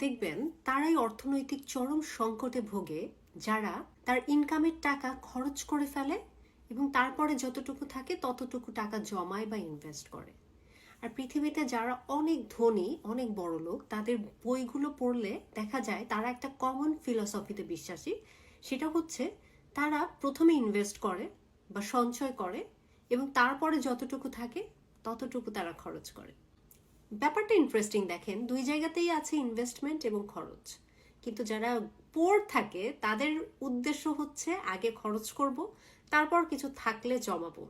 দেখবেন তারাই অর্থনৈতিক চরম সংকটে ভোগে যারা তার ইনকামের টাকা খরচ করে ফেলে এবং তারপরে যতটুকু থাকে ততটুকু টাকা জমায় বা ইনভেস্ট করে। আর পৃথিবীতে যারা অনেক ধনী, অনেক বড় লোক, তাদের বইগুলো পড়লে দেখা যায় তারা একটা কমন ফিলসফিতে বিশ্বাসী। সেটা হচ্ছে তারা প্রথমে ইনভেস্ট করে বা সঞ্চয় করে এবং তারপরে যতটুকু থাকে ততটুকু তারা খরচ করে। ব্যাপারটা ইন্টারেস্টিং, দেখেন দুই জায়গাতেই আছে ইনভেস্টমেন্ট এবং খরচ। কিন্তু যারা পোর থাকে তাদের উদ্দেশ্য হচ্ছে আগে খরচ করব, তারপর কিছু থাকলে জমাবো,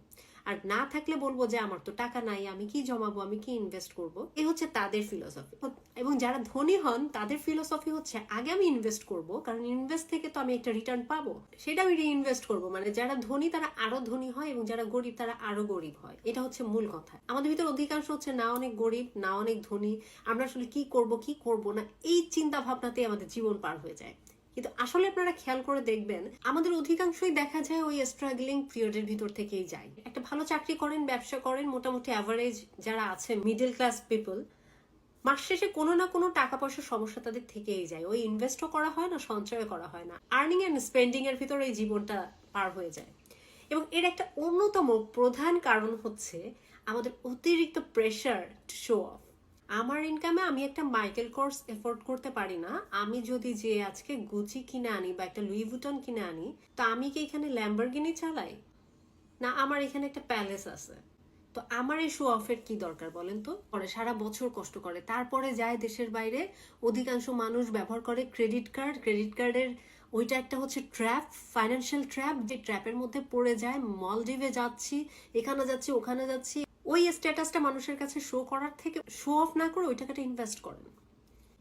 আর না থাকলে বলবো যে আমার তো টাকা নাই, আমি কি জমাবো, আমি কি ইনভেস্ট করব। এই হচ্ছে তাদের ফিলসফি। এবং যারা ধনী হন তাদের ফিলসফি হচ্ছে আগে আমি ইনভেস্ট করব, কারণ ইনভেস্ট থেকে তো আমি একটা রিটার্ন পাবো, সেটা আমি রিইনভেস্ট করব। মানে যারা ধনী তারা আরো ধনী হয় এবং যারা গরিব তারা আরো গরিব হয়। এটা হচ্ছে মূল কথা। আমাদের ভিতর অধিকাংশ হচ্ছে না অনেক গরিব না অনেক ধনী, আমরা আসলে কি করব কি করব না এই চিন্তা ভাবনাতে আমাদের জীবন পার হয়ে যায়। কিন্তু আসলে আপনারা খেয়াল করে দেখবেন আমাদের অধিকাংশই দেখা যায় ওই স্ট্রাগলিং পিরিয়ডের ভিতর থেকেই যায়। একটা ভালো চাকরি করেন, ব্যবসা করেন, মোটামুটি অ্যাভারেজ যারা আছে মিডল ক্লাস পিপল, মাস শেষে কোনো না কোনো টাকা পয়সার সমস্যা তাদের থেকেই যায়। ওই ইনভেস্টও করা হয় না, সঞ্চয় করা হয় না, আর্নিং এন্ড স্পেন্ডিং এর ভিতরে এই জীবনটা পার হয়ে যায়। এবং এর একটা অন্যতম প্রধান কারণ হচ্ছে আমাদের অতিরিক্ত প্রেশার টু শো অফ। আমার ইনকামে আমি একটা মাইকেল কোর্স এফোর্ড করতে পারি না, আমি যদি যে আজকে গুচি কিনে আনি বা একটা লুই ভুটন কিনে আনি, তো আমি কি এখানে ল্যাম্বরগিনি চালাই? না, আমার এখানে একটা প্যালেস আছে, তো আমার এই শো অফের কি দরকার বলেন তো? পরে সারা বছর কষ্ট করে তারপরে যায় দেশের বাইরে। অধিকাংশ মানুষ ব্যবহার করে ক্রেডিট কার্ড। ক্রেডিট কার্ডের ওইটা একটা হচ্ছে ট্র্যাপ, ফাইন্যান্সিয়াল ট্র্যাপ, যে ট্র্যাপের মধ্যে পড়ে যায়। মলডিভে যাচ্ছি, এখানে যাচ্ছি, ওখানে যাচ্ছি, ওই স্ট্যাটাসটা মানুষের কাছে শো করার থেকে শো অফ না করে ওই টাকাটা ইনভেস্ট করেন।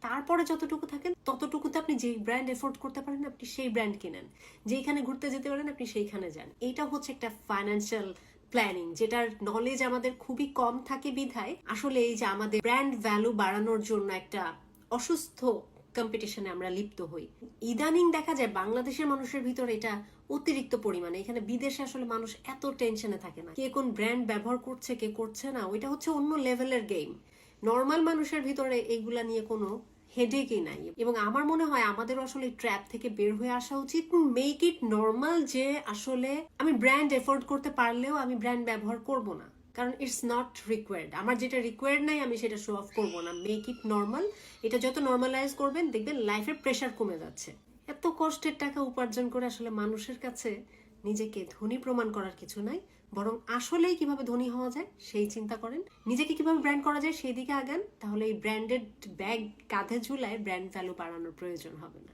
তারপরে যতটুকু থাকেন ততটুকুতে আপনি যেই ব্র্যান্ড এফোর্ড করতে পারেন আপনি সেই ব্র্যান্ড কিনেন, যেখানে ঘুরতে যেতে পারেন আপনি সেইখানে যান। এইটা হচ্ছে একটা ফাইন্যান্সিয়াল প্ল্যানিং, যেটার নলেজ আমাদের খুবই কম থাকে বিধায় আসলে এই যে আমাদের ব্র্যান্ড ভ্যালু বাড়ানোর জন্য একটা অসুস্থ কম্পিটিশনে আমরা লিপ্ত হই। ইদানিং দেখা যায় বাংলাদেশের মানুষের ভিতরে এটা অতিরিক্ত পরিমাণে। এখানে বিদেশে আসলে মানুষ এত টেনশনে থাকে না, কে কোন ব্র্যান্ড ব্যবহার করছে কে করছে না, ওইটা হচ্ছে অন্য লেভেলের গেম। নর্মাল মানুষের ভিতরে এইগুলা নিয়ে কোনো হেডেকই নাই। এবং আমার মনে হয় আমাদের আসলে ট্র্যাপ থেকে বের হয়ে আসা উচিত। মেক ইট নর্মাল যে আসলে আমি ব্র্যান্ড এফোর্ড করতে পারলেও আমি ব্র্যান্ড ব্যবহার করব না, কারণ ইটস নট রিকোয়ার্ড। আমার যেটা রিকোয়ার্ড নাই আমি সেটা শো অফ করবো না। Make it normal. এটা যত নর্মালাইজ করবেন দেখবেন লাইফের প্রেশার কমে যাচ্ছে। এত কষ্টের টাকা উপার্জন করে আসলে মানুষের কাছে নিজেকে ধনী প্রমাণ করার কিছু নাই, বরং আসলেই কিভাবে ধনী হওয়া যায় সেই চিন্তা করেন। নিজেকে কিভাবে ব্র্যান্ড করা যায় সেই দিকে আগান, তাহলে এই ব্র্যান্ডেড ব্যাগ কাঁধে ঝুলায় ব্র্যান্ড ভ্যালু বাড়ানোর প্রয়োজন হবে না।